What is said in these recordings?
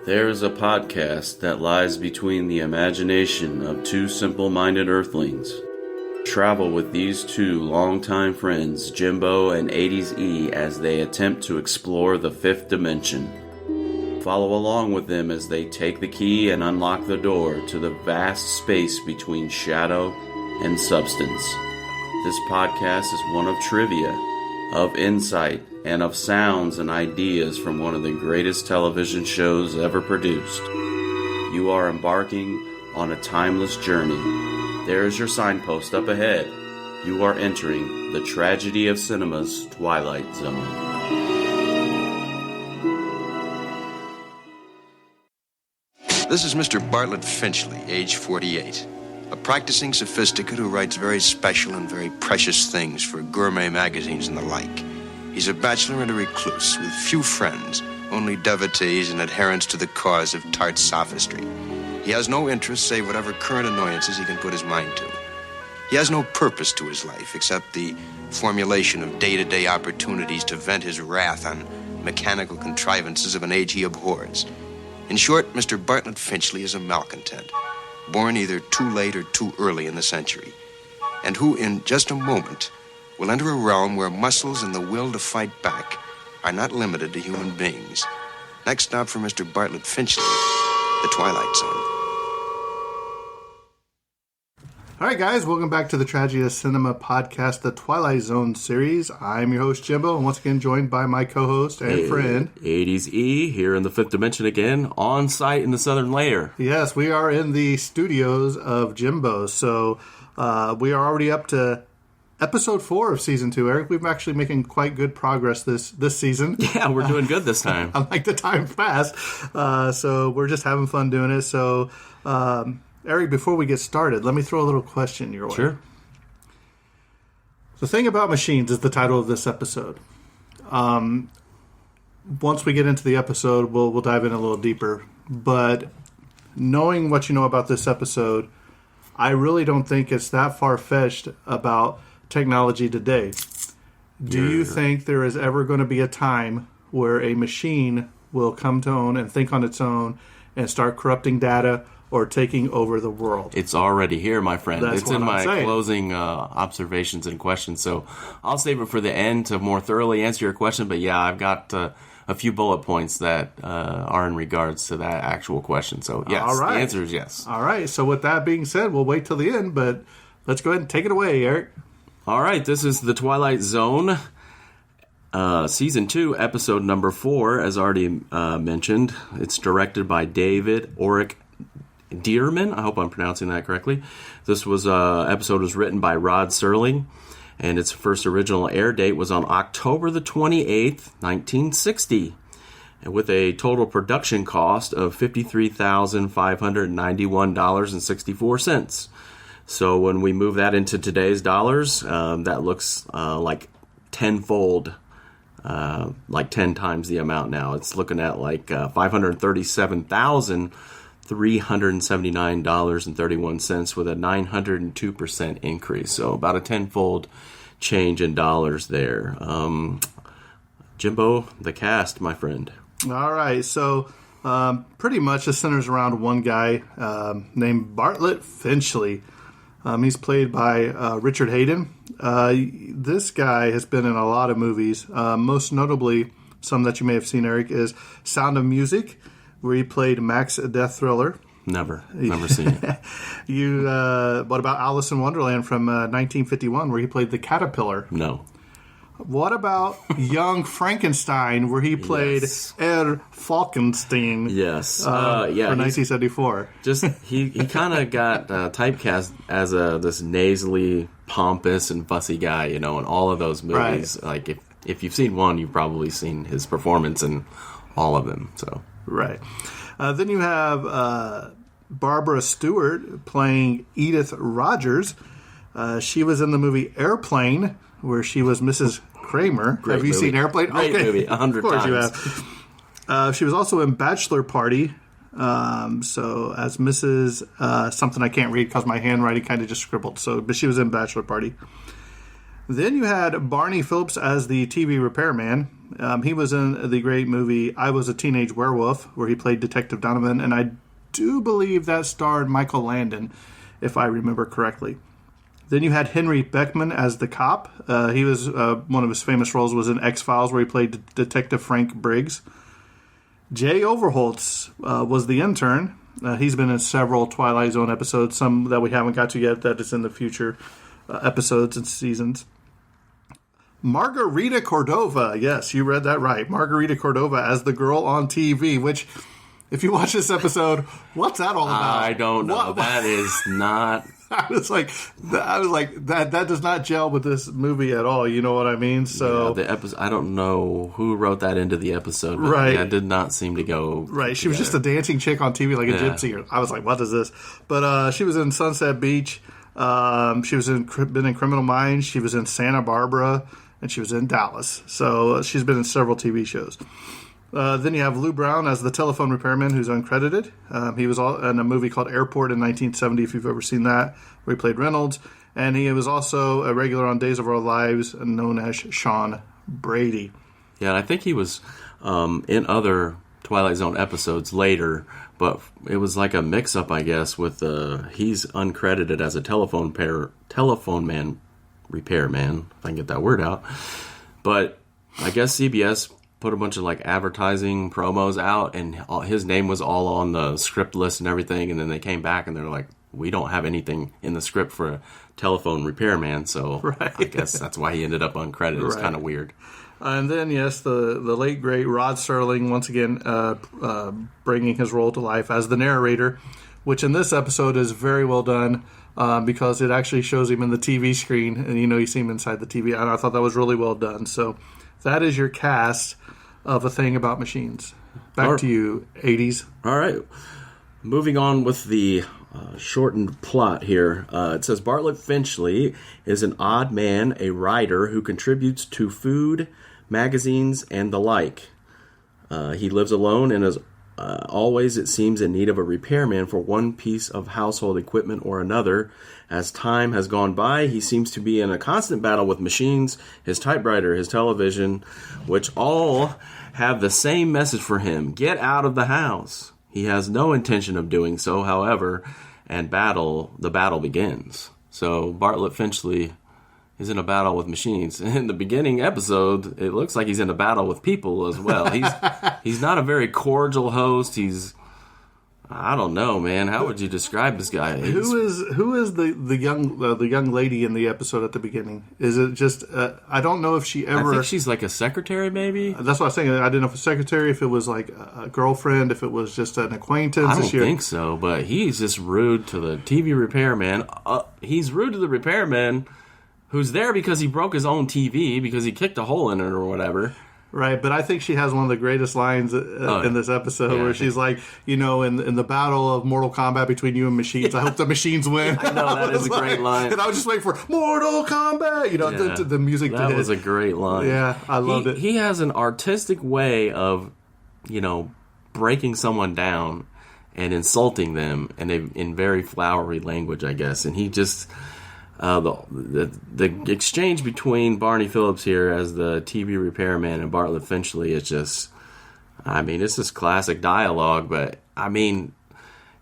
There is a podcast that lies between the imagination of two simple-minded earthlings. Travel with these two longtime friends, Jimbo and 80s E, as they attempt to explore the fifth dimension. Follow along with them as they take the key and unlock the door to the vast space between shadow and substance. This podcast is one of trivia, of insight, and of sounds and ideas from one of the greatest television shows ever produced. You are embarking on a timeless journey. There is your signpost up ahead. You are entering the tragedy of cinema's Twilight Zone. This is Mr. Bartlett Finchley, age 48. A practicing sophisticate who writes very special and very precious things for gourmet magazines and the like. He's a bachelor and a recluse with few friends, only devotees and adherents to the cause of tart sophistry. He has no interest save whatever current annoyances he can put his mind to. He has no purpose to his life except the formulation of day-to-day opportunities to vent his wrath on mechanical contrivances of an age he abhors. In short, Mr. Bartlett Finchley is a malcontent, born either too late or too early in the century, and who in just a moment will enter a realm where muscles and the will to fight back are not limited to human beings. Next stop for Mr. Bartlett Finchley, the Twilight Zone. All right, guys, welcome back to the Tragedy of Cinema podcast, the Twilight Zone series. I'm your host, Jimbo, and once again joined by my co-host and friend, 80s E, here in the fifth dimension again, on site in the southern layer. Yes, we are in the studios of Jimbo, so we are already up to Episode 4 of Season 2, Eric. We've actually making quite good progress this season. Yeah, we're doing good this time. Unlike the time past. So we're just having fun doing it. So, Eric, before we get started, let me throw a little question your way. Sure. The Thing About Machines is the title of this episode. Once we get into the episode, we'll dive in a little deeper. But knowing what you know about this episode, I really don't think it's that far-fetched about technology today. Do you think there is ever going to be a time where a machine will come to own and think on its own and start corrupting data or taking over the world? It's already here, my friend. It's in my closing observations and questions, so I'll save it for the end to more thoroughly answer your question. But yeah, I've got a few bullet points that are in regards to that actual question. So yes, the answer is yes. All right, so with that being said, we'll wait till the end, but let's go ahead and take it away, Eric. All right, this is the Twilight Zone, Season 2, Episode number 4, as already mentioned. It's directed by David Oric Dearman. I hope I'm pronouncing that correctly. This episode was written by Rod Serling, and its first original air date was on October the 28th, 1960, and with a total production cost of $53,591.64. So when we move that into today's dollars, that looks like tenfold, like 10 times the amount now. It's looking at like $537,379.31 with a 902% increase. So about a tenfold change in dollars there. Jimbo, the cast, my friend. All right, so pretty much it centers around one guy named Bartlett Finchley. He's played by Richard Hayden. This guy has been in a lot of movies. Most notably, some that you may have seen, Eric, is Sound of Music, where he played Max Death Thriller. Never seen it. What about Alice in Wonderland from 1951, where he played the Caterpillar? No. What about Young Frankenstein, where he played Herr Falkenstein? Yes. For 1974. He kind of got typecast as this nasally, pompous, and fussy guy, in all of those movies. Right. Like, if you've seen one, you've probably seen his performance in all of them. So right. Then you have Barbara Stewart playing Edith Rogers. She was in the movie Airplane, where she was Mrs. Kramer. Great Have you movie. seen Airplane? Great movie, 100 times. Of course you have. She was also in Bachelor Party, so as Mrs. Something I can't read because my handwriting kind of just scribbled. But she was in Bachelor Party. Then you had Barney Phillips as the TV repairman. He was in the great movie I Was a Teenage Werewolf, where he played Detective Donovan, and I do believe that starred Michael Landon, if I remember correctly. Then you had Henry Beckman as the cop. He was one of his famous roles was in X-Files, where he played Detective Frank Briggs. Jay Overholtz was the intern. He's been in several Twilight Zone episodes, some that we haven't got to yet that is in the future episodes and seasons. Margarita Cordova, yes, you read that right. Margarita Cordova as the girl on TV, which, if you watch this episode, what's that all about? I don't know. That is not... I was like, that does not gel with this movie at all. You know what I mean? So the episode, I don't know who wrote that into the episode, but right? That did not seem to go right. She was just a dancing chick on TV, like a gypsy. I was like, what is this? But she was in Sunset Beach. She was been in Criminal Minds. She was in Santa Barbara, and she was in Dallas. So she's been in several TV shows. Then you have Lou Brown as the telephone repairman, who's uncredited. He was in a movie called Airport in 1970, if you've ever seen that, where he played Reynolds. And he was also a regular on Days of Our Lives, known as Sean Brady. Yeah, and I think he was in other Twilight Zone episodes later, but it was like a mix-up, I guess, with he's uncredited as a telephone repairman, if I can get that word out. But I guess CBS put a bunch of like advertising promos out, and his name was all on the script list and everything, and then they came back and they're like, we don't have anything in the script for a telephone repairman, so right. I guess that's why he ended up uncredited. Right. It's kind of weird. And then, yes, the late, great Rod Serling, once again, bringing his role to life as the narrator, which in this episode is very well done because it actually shows him in the TV screen, and you see him inside the TV, and I thought that was really well done. So that is your cast of A Thing About Machines. Back to you, 80s. All right. Moving on with the shortened plot here. It says Bartlett Finchley is an odd man, a writer who contributes to food, magazines, and the like. He lives alone and is always, it seems, in need of a repairman for one piece of household equipment or another. As time has gone by, he seems to be in a constant battle with machines, his typewriter, his television, which all have the same message for him: get out of the house. He has no intention of doing so, however, and the battle begins. So Bartlett Finchley is in a battle with machines. In the beginning episode, it looks like he's in a battle with people as well. He's not a very cordial host. I don't know, man. How would you describe this guy? Who is the young lady in the episode at the beginning? Is it just I don't know if she ever. I think she's like a secretary, maybe. That's what I was saying. I didn't know if a secretary, if it was like a girlfriend, if it was just an acquaintance. I don't think so, but he's just rude to the TV repairman. He's rude to the repairman, who's there because he broke his own TV because he kicked a hole in it or whatever. Right, but I think she has one of the greatest lines in this episode where she's like, in the battle of Mortal Kombat between you and machines, I hope the machines win. I know, that is a great line. And I was just waiting for Mortal Kombat, the music to hit. That was a great line. Yeah, I loved it. He has an artistic way of, breaking someone down and insulting them in very flowery language, I guess. And he just... the exchange between Barney Phillips here as the TV repairman and Bartlett Finchley is just, it's just classic dialogue, but,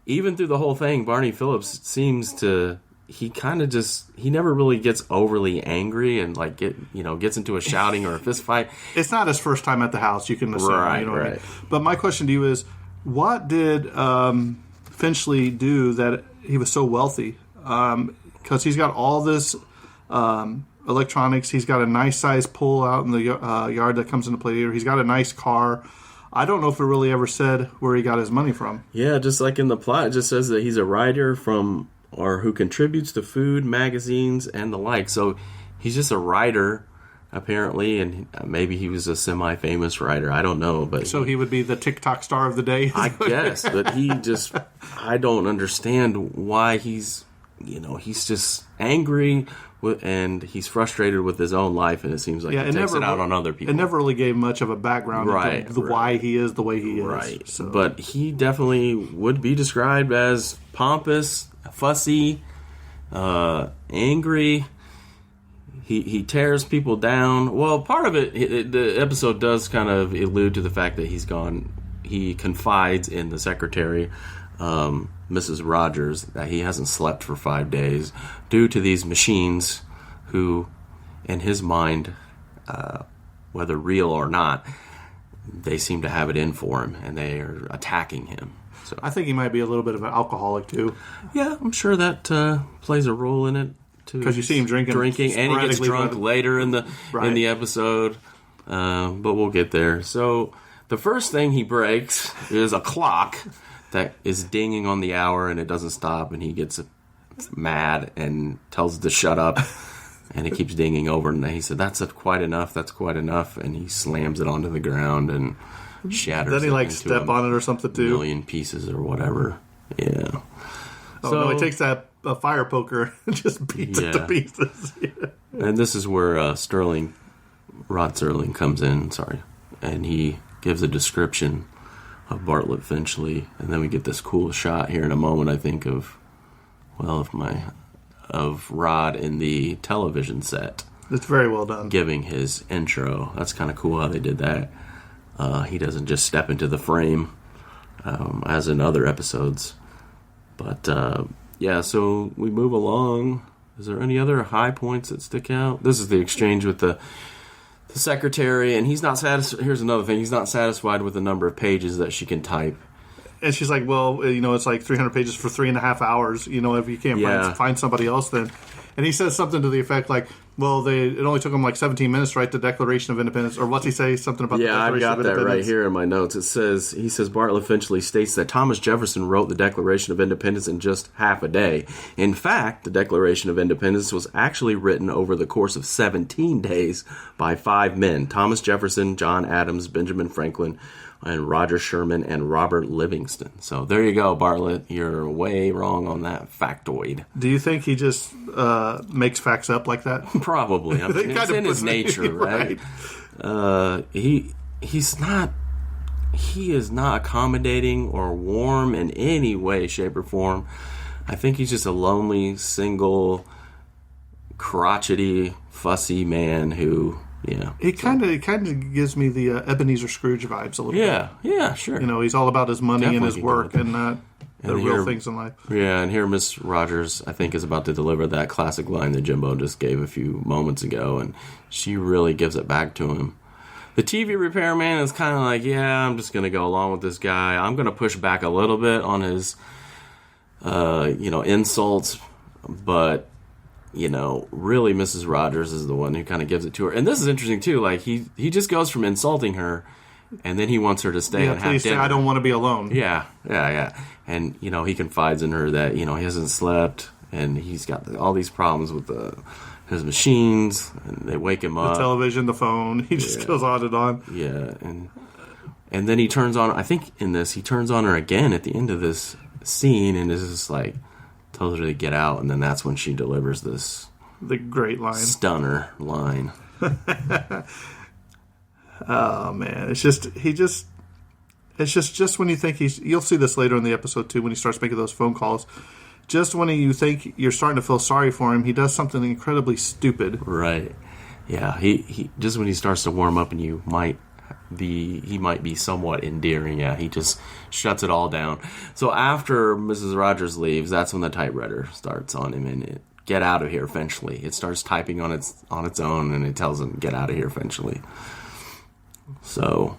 even through the whole thing, Barney Phillips seems to, he never really gets overly angry and, gets into a shouting or a fist fight. It's not his first time at the house, you can assume. Right, what I mean? But my question to you is, what did Finchley do that he was so wealthy? Because he's got all this electronics. He's got a nice size pool out in the yard that comes into play here. He's got a nice car. I don't know if it really ever said where he got his money from. Yeah, just like in the plot, it just says that he's a writer who contributes to food, magazines, and the like. So he's just a writer, apparently, and maybe he was a semi-famous writer. I don't know. But so he would be the TikTok star of the day? I guess, but I don't understand why he's just angry and he's frustrated with his own life, and it seems like he takes it out on other people. It never really gave much of a background why he is the way he is. Right. So. But he definitely would be described as pompous, fussy, angry. he tears people down. Well, part of it, the episode does kind of allude to the fact that he's gone. He confides in the secretary, Mrs. Rogers, that he hasn't slept for 5 days due to these machines who, in his mind, whether real or not, they seem to have it in for him, and they are attacking him. So I think he might be a little bit of an alcoholic, too. Yeah, I'm sure that plays a role in it, too. Because you see him drinking, and he gets drunk later in the episode, but we'll get there. So the first thing he breaks is a clock that is dinging on the hour, and it doesn't stop, and he gets mad and tells it to shut up, and it keeps dinging over, and he said, that's quite enough, and he slams it onto the ground and shatters it. Then he like step on it or something too. Million pieces or whatever. Yeah. Oh, so, no, he takes that fire poker and just beats it to pieces. Yeah. And this is where Rod Serling comes in, and he gives a description of Bartlett Finchley, and then we get this cool shot here in a moment, I think, of Rod in the television set. It's very well done. Giving his intro. That's kind of cool how they did that. He doesn't just step into the frame as in other episodes. But, so we move along. Is there any other high points that stick out? This is the exchange with the secretary, and he's not satisfied. Here's another thing. He's not satisfied with the number of pages that she can type. And she's like, well, it's like 300 pages for 3.5 hours. If you can't find somebody else, then. And he says something to the effect like, well, it only took him like 17 minutes to write the Declaration of Independence. Or what's he say? Something about the Declaration of Independence. Yeah, I've got that right here in my notes. He says, Bartlett Finchley states that Thomas Jefferson wrote the Declaration of Independence in just half a day. In fact, the Declaration of Independence was actually written over the course of 17 days by 5 men. Thomas Jefferson, John Adams, Benjamin Franklin, and Roger Sherman, and Robert Livingston. So there you go, Bartlett. You're way wrong on that factoid. Do you think he just makes facts up like that? Probably. I mean, it's in his nature, right? He is not accommodating or warm in any way, shape, or form. I think he's just a lonely, single, crotchety, fussy man who... Yeah, it kind of gives me the Ebenezer Scrooge vibes a little bit. Yeah, sure. He's all about his money and his work and not the real things in life. Yeah, and here Miss Rogers, I think, is about to deliver that classic line that Jimbo just gave a few moments ago, and she really gives it back to him. The TV repairman is kind of like, I'm just going to go along with this guy. I'm going to push back a little bit on his, insults, but... really Mrs. Rogers is the one who kind of gives it to her. And this is interesting, too. Like, he just goes from insulting her, and then he wants her to stay and have dinner. I don't want to be alone. Yeah. And, he confides in her that, he hasn't slept, and he's got all these problems with his machines, and they wake him up. The television, the phone. He just goes on and on. Yeah, and then he turns on, I think in this, he turns on her again at the end of this scene, and is just like... tells her to get out, and then that's when she delivers the great line, stunner line. Oh man, it's just when you think you'll see this later in the episode too, when he starts making those phone calls. Just when you think you're starting to feel sorry for him, he does something incredibly stupid. Right? Yeah. He just when he starts to warm up, and he might be somewhat endearing. Yeah, he just shuts it all down. So after Mrs. Rogers leaves, that's when the typewriter starts on him, and get out of here, Finchley. It starts typing on its own, and it tells him, get out of here, Finchley. So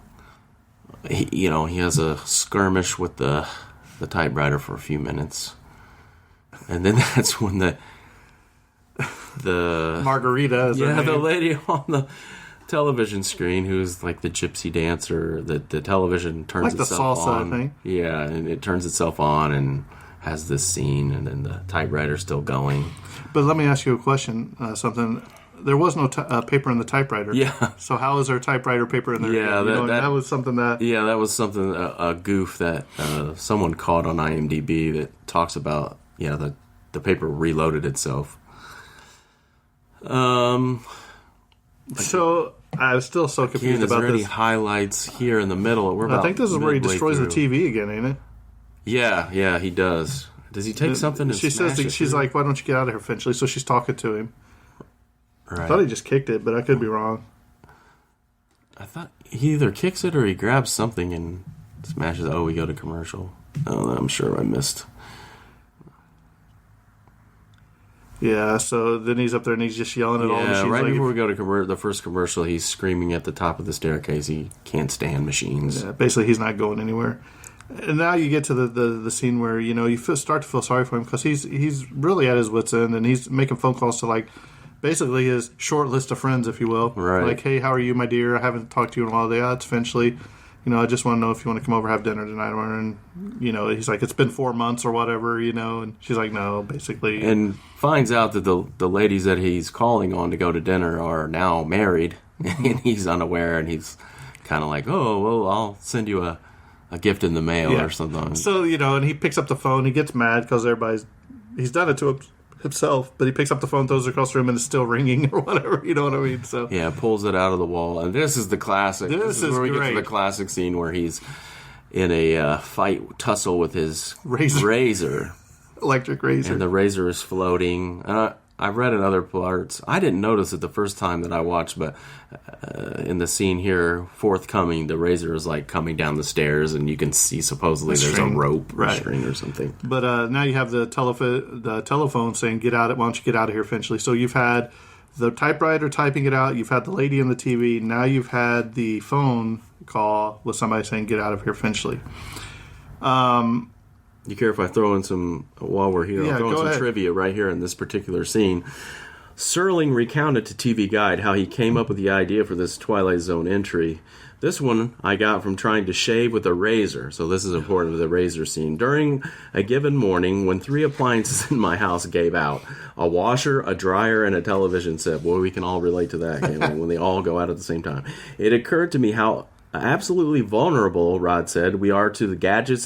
he has a skirmish with the typewriter for a few minutes, and then that's when the Margarita is her name. The lady on the television screen who's like the gypsy dancer, the television turns itself on. Thing. Yeah, and it turns itself on and has this scene, and then the typewriter's still going. But let me ask you a question, something. There was no paper in the typewriter. Yeah. So how is there typewriter paper in there? Yeah, that was something that... Yeah, that was something, a goof that someone caught on IMDb that talks about, the paper reloaded itself. So I was still so confused about this. There's highlights here in the middle. I think this is where he destroys the TV again, ain't it? Yeah, he does. Does he take something and she smash says it she's through? like, why don't you get out of here, Finchley? So she's talking to him. I thought he just kicked it, but I could be wrong. I thought he either kicks it or he grabs something and smashes. Oh, we go to commercial. Oh, I'm sure I missed. Yeah, so then he's up there and he's just yelling at all the machines. Right before we go to the first commercial, he's screaming at the top of the staircase. He can't stand machines. Yeah, basically he's not going anywhere. And now you get to the scene where, you start to feel sorry for him because he's really at his wit's end and he's making phone calls to, basically his short list of friends, if you will. Right. Like, hey, how are you, my dear? I haven't talked to you in a while. Yeah, it's Finchley. I just want to know if you want to come over and have dinner tonight. And, he's like, it's been 4 months or whatever, and she's like, no, basically. And finds out that the ladies that he's calling on to go to dinner are now married. And he's unaware, and he's kind of like, oh, well, I'll send you a gift in the mail or something. So, and he picks up the phone. He gets mad because he's done it to himself, but he picks up the phone, throws it across the room, and it's still ringing or whatever. You know what I mean? So yeah, pulls it out of the wall. And this is the classic. This is where we get to the classic scene where he's in a tussle with his razor. Electric razor. And the razor is floating. I've read in other parts. I didn't notice it the first time that I watched, but in the scene here, forthcoming, the razor is coming down the stairs, and you can see supposedly there's a rope or string or something. But now you have the telephone saying, "Get out! Why don't you get out of here, Finchley?" So you've had the typewriter typing it out. You've had the lady on the TV. Now you've had the phone call with somebody saying, "Get out of here, Finchley." You care if I throw in some, while we're here, I'll throw in some trivia right here in this particular scene. Serling recounted to TV Guide how he came up with the idea for this Twilight Zone entry. This one I got from trying to shave with a razor. So this is important with the razor scene. During a given morning, when 3 appliances in my house gave out, a washer, a dryer, and a television set. Boy, we can all relate to that, can't we? When they all go out at the same time. It occurred to me how absolutely vulnerable, Rod said, we are to the gadgets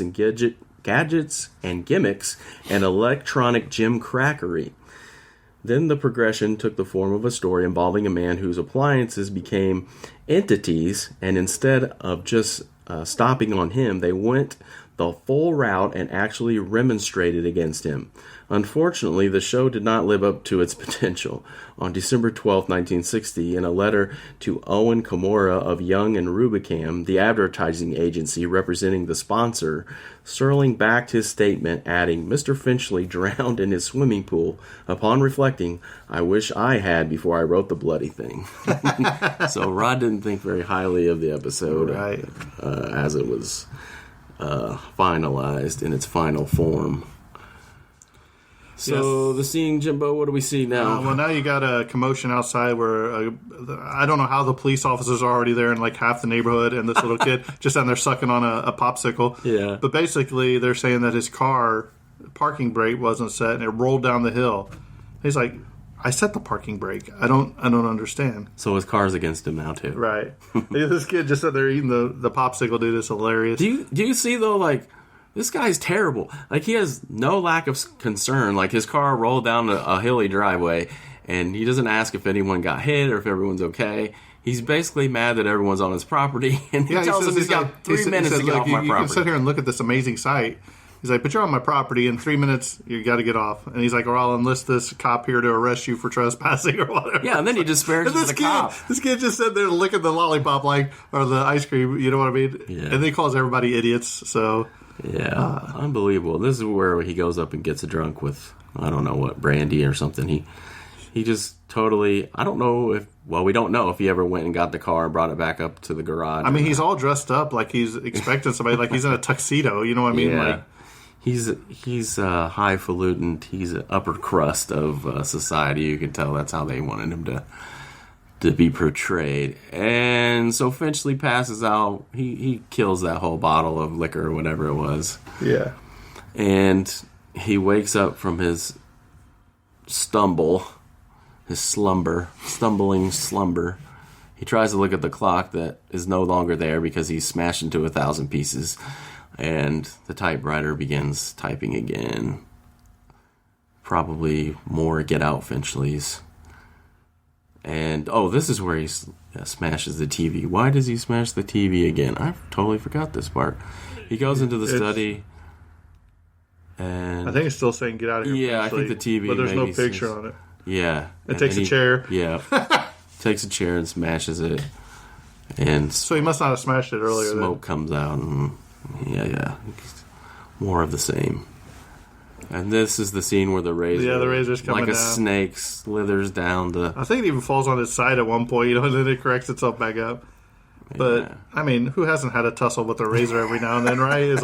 and gimmicks and electronic gimcrackery. Then the progression took the form of a story involving a man whose appliances became entities, and instead of just stopping on him, they went the full route and actually remonstrated against him. Unfortunately, the show did not live up to its potential. On December 12, 1960, in a letter to Owen Komura of Young and Rubicam, the advertising agency representing the sponsor, Serling backed his statement, adding, "Mr. Finchley drowned in his swimming pool. Upon reflecting, I wish I had before I wrote the bloody thing." So Rod didn't think very highly of the episode as it was finalized in its final form. So the scene, Jimbo, what do we see now? Well, now you got a commotion outside where I don't know how the police officers are already there in half the neighborhood, and this little kid just down there sucking on a popsicle. Yeah. But basically, they're saying that his car parking brake wasn't set, and it rolled down the hill. He's like, "I set the parking brake. I don't understand." So his car's against him now too. Right. This kid just sat there eating the popsicle. Dude, it's hilarious. Do you see though, this guy's terrible. He has no lack of concern. His car rolled down a hilly driveway, and he doesn't ask if anyone got hit or if everyone's okay. He's basically mad that everyone's on his property, and he tells them he's got 3 minutes to get off my property. You can sit here and look at this amazing sight. He's like, "But you're on my property. In 3 minutes, you got to get off." And he's like, "Or I'll enlist this cop here to arrest you for trespassing or whatever." Yeah, and then he disparages the cop. This kid just sat there licking the lollipop or the ice cream. You know what I mean? Yeah. And then he calls everybody idiots. So. Yeah, unbelievable. This is where he goes up and gets drunk with, I don't know what, brandy or something. He just totally, I don't know if, well, we don't know if he ever went and got the car and brought it back up to the garage. I mean, he's all dressed up like he's expecting somebody, he's in a tuxedo, you know what I mean? Yeah. He's highfalutin. He's an upper crust of society. You can tell that's how they wanted him to be portrayed. And so Finchley passes out. He kills that whole bottle of liquor or whatever it was. Yeah. And he wakes up from his stumbling slumber. He tries to look at the clock that is no longer there because he's smashed into 1,000 pieces. And the typewriter begins typing again. Probably more Get Out Finchleys. And, this is where he smashes the TV. Why does he smash the TV again? I totally forgot this part. He goes into the study, and I think it's still saying "Get out of here." Yeah, Finchley, I think the TV. But there's no picture on it. Yeah. It takes a chair. Yeah. Takes a chair and smashes it. And so he must not have smashed it earlier. Smoke comes out. And yeah. More of the same. And this is the scene where the razor... Yeah, the razor's coming down. Like a snake slithers down the... I think it even falls on its side at one point, and then it corrects itself back up. But, I mean, who hasn't had a tussle with a razor every now and then, right?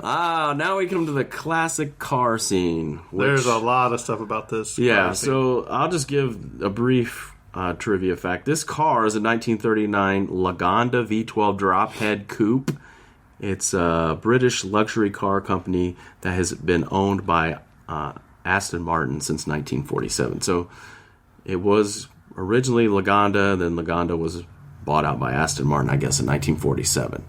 Now we come to the classic car scene. There's a lot of stuff about this. Yeah, so I'll just give a brief trivia fact. This car is a 1939 Lagonda V12 drop-head coupe. It's a British luxury car company that has been owned by Aston Martin since 1947. So it was originally Lagonda, then Lagonda was bought out by Aston Martin, I guess, in 1947.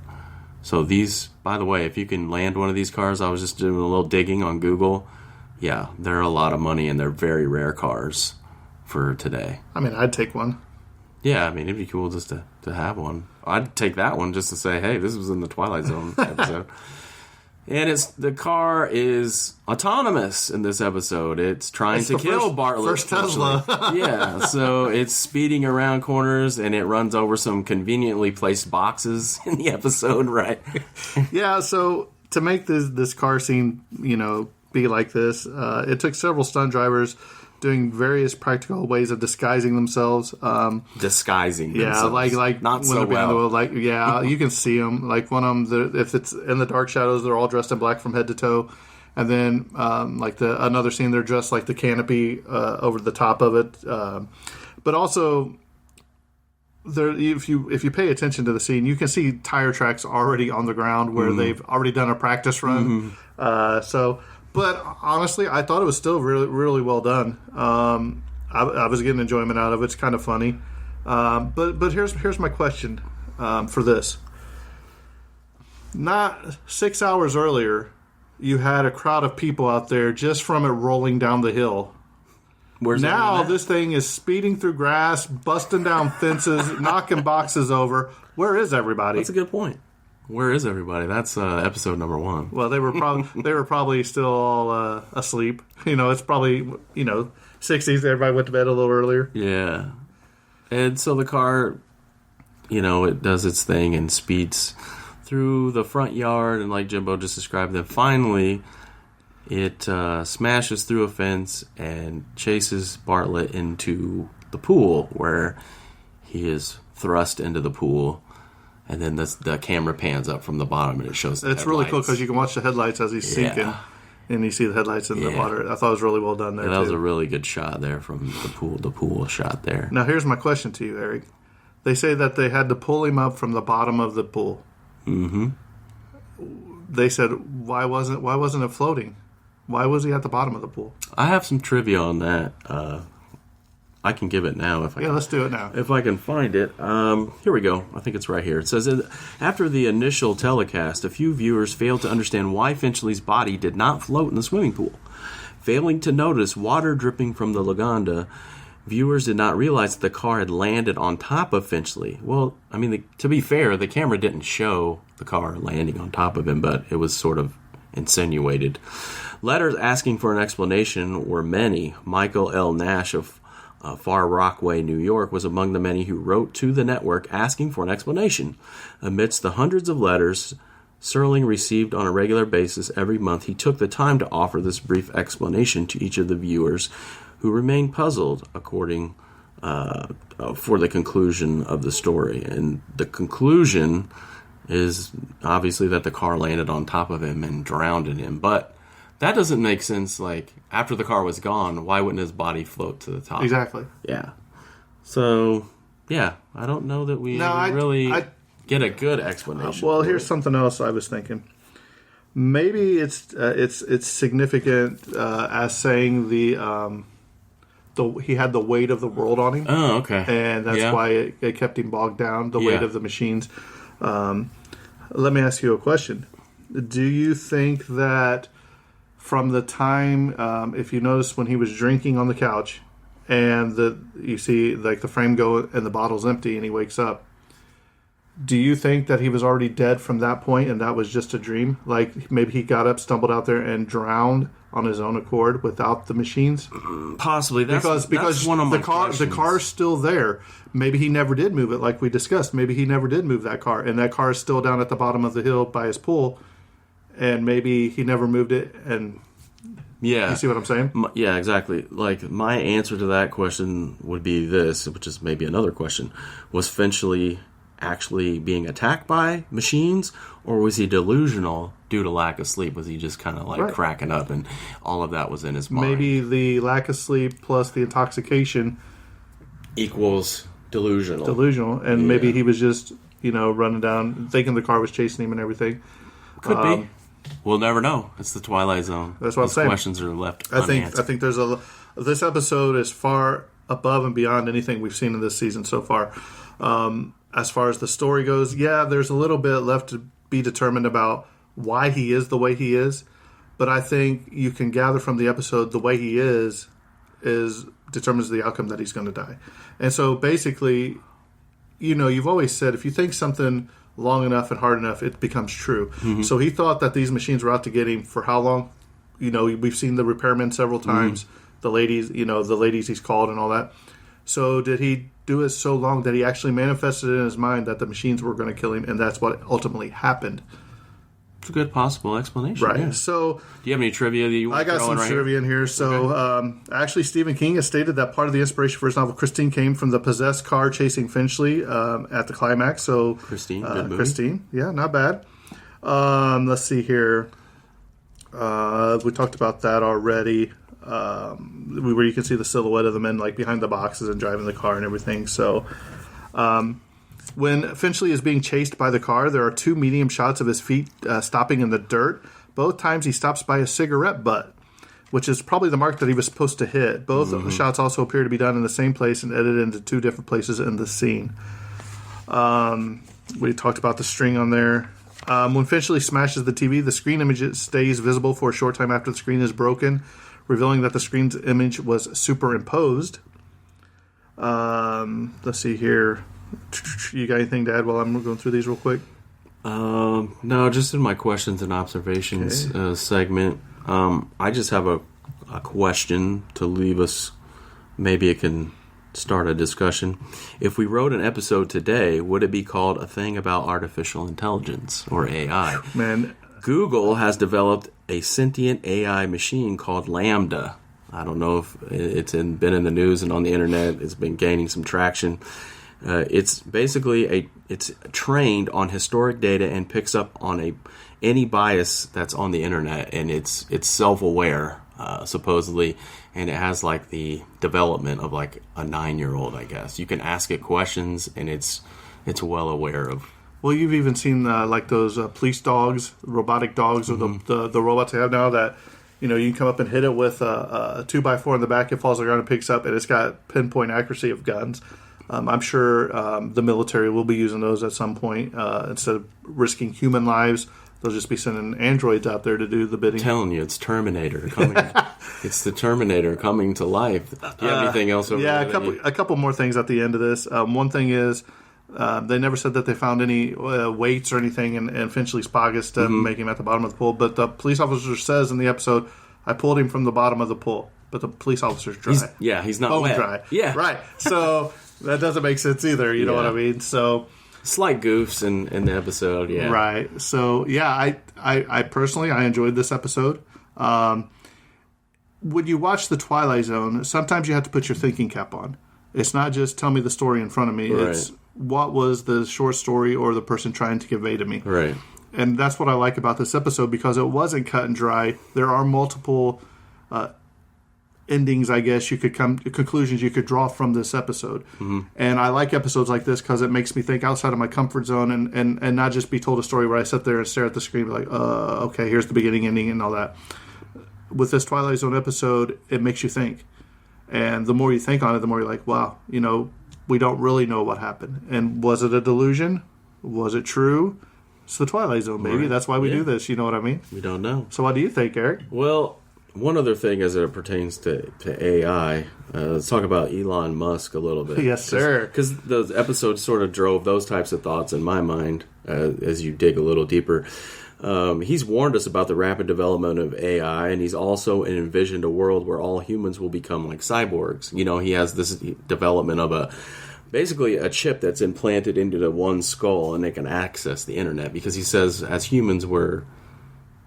So these, by the way, if you can land one of these cars, I was just doing a little digging on Google. Yeah, they're a lot of money, and they're very rare cars for today. I mean, I'd take one. Yeah, I mean, it'd be cool just to have one. I'd take that one just to say, hey, this was in the Twilight Zone episode. And the car is autonomous in this episode. It's trying to kill Bartlett. First Tesla. Yeah, so it's speeding around corners, and it runs over some conveniently placed boxes in the episode, right? Yeah, so to make this car scene, be like this, it took several stunt drivers doing various practical ways of disguising themselves. Disguising yeah, themselves. like not when so they're behind well. the wheel, you can see them. Like one of them, if it's in the dark shadows, they're all dressed in black from head to toe. And then, another scene, they're dressed like the canopy over the top of it. But also, if you pay attention to the scene, you can see tire tracks already on the ground where they've already done a practice run. But honestly, I thought it was still really, really well done. I was getting enjoyment out of it. It's kind of funny. But here's my question for this. Not 6 hours earlier, you had a crowd of people out there just from it rolling down the hill. Now this thing is speeding through grass, busting down fences, knocking boxes over. Where is everybody? That's a good point. Where is everybody? That's episode number 1. Well, they were probably still all asleep. It's probably 60s. Everybody went to bed a little earlier. Yeah, and so the car, it does its thing and speeds through the front yard, and like Jimbo just described, then finally it smashes through a fence and chases Bartlett into the pool, where he is thrust into the pool. And then the camera pans up from the bottom, and it shows the headlights. Really cool because you can watch the headlights as he's sinking, and you see the headlights in the water. I thought it was really well done there. That was a really good shot there from the pool shot there. Now, here's my question to you, Eric. They say that they had to pull him up from the bottom of the pool. Mm-hmm. They said, why wasn't it floating? Why was he at the bottom of the pool? I have some trivia on that. I can give it now if I can. Let's do it now. If I can find it. Here we go. I think it's right here. It says, after the initial telecast, a few viewers failed to understand why Finchley's body did not float in the swimming pool. Failing to notice water dripping from the Lagonda, viewers did not realize that the car had landed on top of Finchley. Well, I mean, to be fair, the camera didn't show the car landing on top of him, but it was sort of insinuated. Letters asking for an explanation were many. Michael L. Nash of Far Rockaway, New York, was among the many who wrote to the network asking for an explanation. Amidst the hundreds of letters Serling received on a regular basis every month, he took the time to offer this brief explanation to each of the viewers, who remained puzzled according for the conclusion of the story. And the conclusion is obviously that the car landed on top of him and drowned him, but that doesn't make sense. Like, after the car was gone, why wouldn't his body float to the top? Exactly. Yeah. So, yeah, I don't know that we really get a good explanation. Well, here's something else I was thinking. Maybe it's significant as saying he had the weight of the world on him. Oh, okay. And that's why it kept him bogged down, the weight of the machines. Let me ask you a question. Do you think that from the time, if you notice when he was drinking on the couch and you see like the frame go and the bottle's empty and he wakes up, Do you think that he was already dead from that point and that was just a dream? Like maybe he got up, stumbled out there, and drowned on his own accord without the machines? Possibly. Because one of my the car's still there. Maybe he never did move it, like we discussed. Maybe he never did move that car, and that car is still down at the bottom of the hill by his pool, and maybe he never moved it. And yeah, you see what I'm saying? Yeah, exactly. Like my answer to that question would be this, which is maybe another question: was Finchley actually being attacked by machines, or was he delusional due to lack of sleep? Was he just kind of like cracking up and all of that was in his mind? Maybe the lack of sleep plus the intoxication equals delusional. And maybe he was just running down thinking the car was chasing him and everything. Could be. We'll never know. It's the Twilight Zone. That's what I'm saying. Questions are left unanswered. I think this episode is far above and beyond anything we've seen in this season so far. As far as the story goes, yeah, there's a little bit left to be determined about why he is the way he is. But I think you can gather from the episode the way he is determines the outcome that he's going to die. And so basically, you've always said if you think something long enough and hard enough, it becomes true. Mm-hmm. So he thought that these machines were out to get him for how long? We've seen the repairmen several times, the ladies he's called and all that. So did he do it so long that he actually manifested in his mind that the machines were going to kill him, and that's what ultimately happened? It's a good possible explanation. Right. Yeah. So, do you have any trivia that you want to throw in? I got some trivia in here. So, okay. Actually, Stephen King has stated that part of the inspiration for his novel Christine came from the possessed car chasing Finchley at the climax. So, Christine, good movie. Christine, yeah, not bad. Let's see here. We talked about that already. Where you can see the silhouette of the men like behind the boxes and driving the car and everything. So, when Finchley is being chased by the car, there are two medium shots of his feet stopping in the dirt. Both times he stops by a cigarette butt, which is probably the mark that he was supposed to hit. Both of the shots also appear to be done in the same place and edited into two different places in the scene. We talked about the string on there. When Finchley smashes the TV, the screen image stays visible for a short time after the screen is broken, revealing that the screen's image was superimposed. Let's see here. You got anything to add while I'm going through these real quick? No, just in my questions and observations segment. I just have a question to leave us. Maybe it can start a discussion. If we wrote an episode today, would it be called A Thing About Artificial Intelligence, or AI? Man, Google has developed a sentient AI machine called Lambda. I don't know if it's been in the news and on the internet. It's been gaining some traction. It's basically it's trained on historic data and picks up on any bias that's on the internet, and it's self-aware supposedly, and it has like the development of like a 9-year-old, I guess. You can ask it questions, and it's well aware of. Well, you've even seen like those police dogs, robotic dogs, or the robots they have now that you can come up and hit it with a 2x4 in the back. It falls on the ground and picks up, and it's got pinpoint accuracy of guns. I'm sure the military will be using those at some point. Instead of risking human lives, they'll just be sending androids out there to do the bidding. I'm telling you, it's Terminator coming. It's the Terminator coming to life. Do you have anything else over there? Yeah, a couple more things at the end of this. One thing is they never said that they found any weights or anything in Finchley's pockets to make him at the bottom of the pool. But the police officer says in the episode, I pulled him from the bottom of the pool. But the police officer's dry. He's not Bone wet. dry. Yeah. Right. So that doesn't make sense either. You know what I mean? So slight goofs in the episode, yeah. Right. So, yeah, I personally, I enjoyed this episode. When you watch The Twilight Zone, sometimes you have to put your thinking cap on. It's not just tell me the story in front of me. Right. It's what was the short story or the person trying to convey to me. Right. And that's what I like about this episode, because it wasn't cut and dry. There are multiple endings, I guess you could conclusions you could draw from this episode. And I like episodes like this because it makes me think outside of my comfort zone and not just be told a story where I sit there and stare at the screen and be like, okay, here's the beginning, ending, and all that. With this Twilight Zone episode, it makes you think. And the more you think on it, the more you're like, wow, we don't really know what happened. And was it a delusion? Was it true? It's the Twilight Zone, baby. Right. That's why we do this. You know what I mean? We don't know. So what do you think, Eric? Well, One other thing as it pertains to AI, let's talk about Elon Musk a little bit. Yes, sir. Because those episodes sort of drove those types of thoughts in my mind as you dig a little deeper. He's warned us about the rapid development of AI, and he's also envisioned a world where all humans will become like cyborgs. You know, he has this development of basically a chip that's implanted into the one skull, and they can access the internet, because he says as humans we're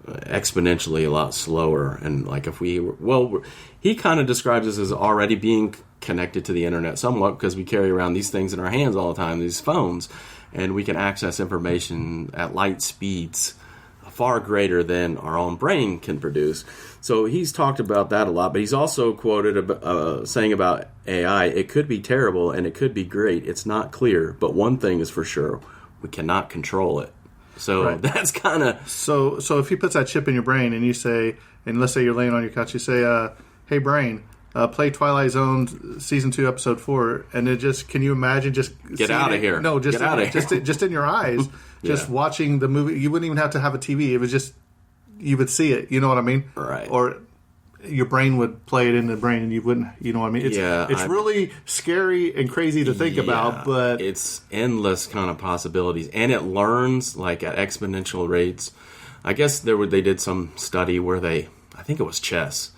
exponentially a lot slower, and like if he kind of describes us as already being connected to the internet somewhat, because we carry around these things in our hands all the time, these phones, and we can access information at light speeds far greater than our own brain can produce. So he's talked about that a lot, but he's also quoted saying about AI, it could be terrible and it could be great. It's not clear, but one thing is for sure, we cannot control it. So that's kind of... So if he puts that chip in your brain and you say, and let's say you're laying on your couch, you say, hey brain, play Twilight Zone season 2 episode 4, and it just, can you imagine just get out of here? No, just just in your eyes, just watching the movie. You wouldn't even have to have a TV. It was just, you would see it. You know what I mean? Right. Or your brain would play it in the brain, and you wouldn't. You know what I mean? It's really scary and crazy to think about, but it's endless kind of possibilities, and it learns like at exponential rates. I guess they did some study where I think it was chess.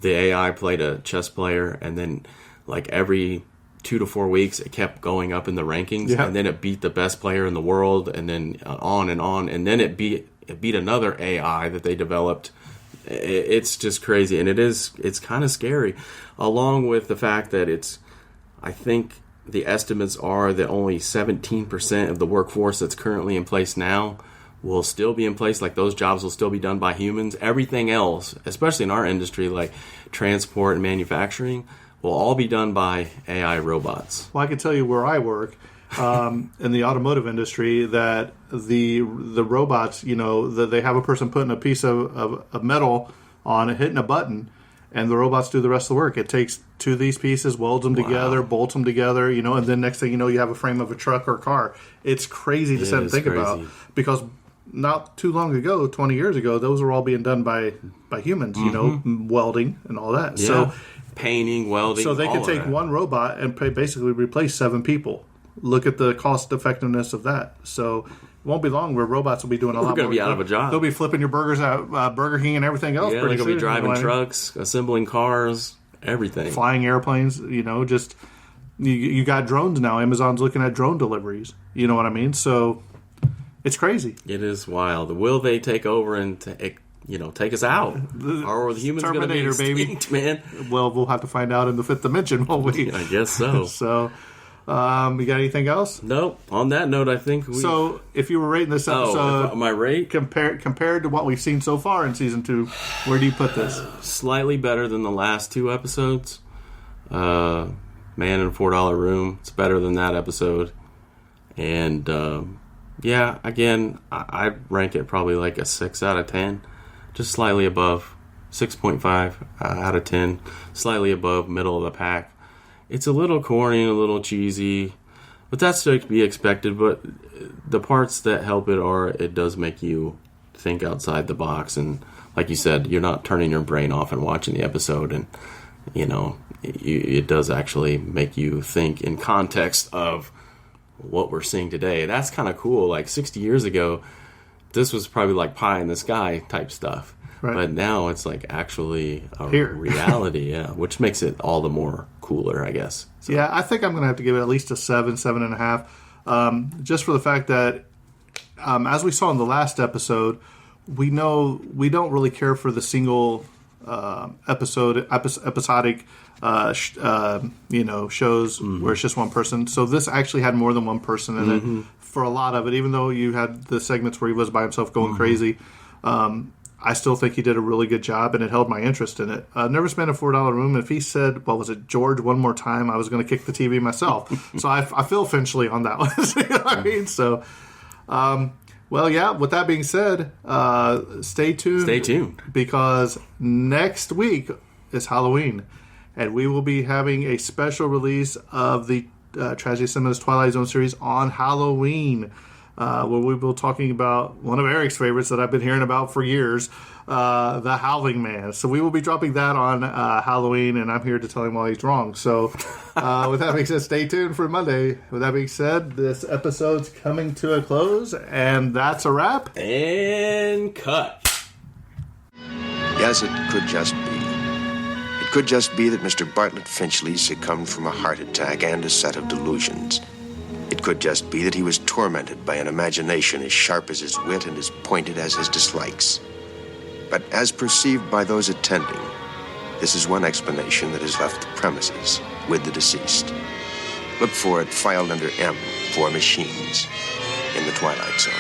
The AI played a chess player, and then like every 2 to 4 weeks, it kept going up in the rankings, and then it beat the best player in the world, and then on, and then it beat another AI that they developed. It's just crazy, and it's kind of scary, along with the fact that I think the estimates are that only 17% of the workforce that's currently in place now will still be in place. Like, those jobs will still be done by humans. Everything else, especially in our industry, like transport and manufacturing, will all be done by AI robots. Well, I can tell you where I work, in the automotive industry, that the robots, you know, they have a person putting a piece of metal on it, hitting a button, and the robots do the rest of the work. It takes 2 of these pieces, welds them together, bolts them together, you know, and then next thing you know, you have a frame of a truck or car. It's crazy to sit and think about, because not too long ago, 20 years ago, those were all being done by humans, you know, welding and all that. Yeah. So painting, welding. So they could take one robot and basically replace 7 people. Look at the cost effectiveness of that. So it won't be long where robots will be doing a lot more. We're going to be out of a job. They'll be flipping your burgers at Burger King and everything else. Yeah, they're going to be driving trucks, assembling cars, everything. Flying airplanes, you know, just... You got drones now. Amazon's looking at drone deliveries. You know what I mean? So it's crazy. It is wild. Will they take over and take us out? Or are the humans going to be extinct, man? Well, we'll have to find out in the 5th dimension, won't we? I guess so. So, you got anything else? Nope. On that note, I think we... So, if you were rating this episode... my rate? Compared to what we've seen so far in Season 2, where do you put this? Slightly better than the last 2 episodes. Man in a $4 Room. It's better than that episode. And, again, I'd rank it probably like a 6 out of 10. Just slightly above. 6.5 out of 10. Slightly above middle of the pack. It's a little corny and a little cheesy, but that's to be expected. But the parts that help it does make you think outside the box. And like you said, you're not turning your brain off and watching the episode. And, you know, it does actually make you think in context of what we're seeing today. That's kind of cool. Like 60 years ago, this was probably like pie in the sky type stuff. Right. But now it's like actually a reality, which makes it all the more cooler, I guess. So. Yeah, I think I'm going to have to give it at least a 7.5, just for the fact that, as we saw in the last episode, we know we don't really care for the single episodic shows where it's just one person. So this actually had more than one person in it for a lot of it, even though you had the segments where he was by himself going crazy. I still think he did a really good job, and it held my interest in it. Never spent a $4 room. If he said, George, one more time, I was going to kick the TV myself. So I feel Finchley on that one. You know what I mean? So, with that being said, stay tuned. Stay tuned. Because next week is Halloween, and we will be having a special release of the Tragedy Cinema's Twilight Zone series on Halloween. where we will be talking about one of Eric's favorites that I've been hearing about for years, The Howling Man. So we will be dropping that on Halloween, and I'm here to tell him why he's wrong. So with that being said, stay tuned for Monday. With that being said, this episode's coming to a close, and that's a wrap. And cut. Yes, it could just be. It could just be that Mr. Bartlett Finchley succumbed from a heart attack and a set of delusions. It could just be that he was tormented by an imagination as sharp as his wit and as pointed as his dislikes. But as perceived by those attending, this is one explanation that has left the premises with the deceased. Look for it filed under M for Machines in the Twilight Zone.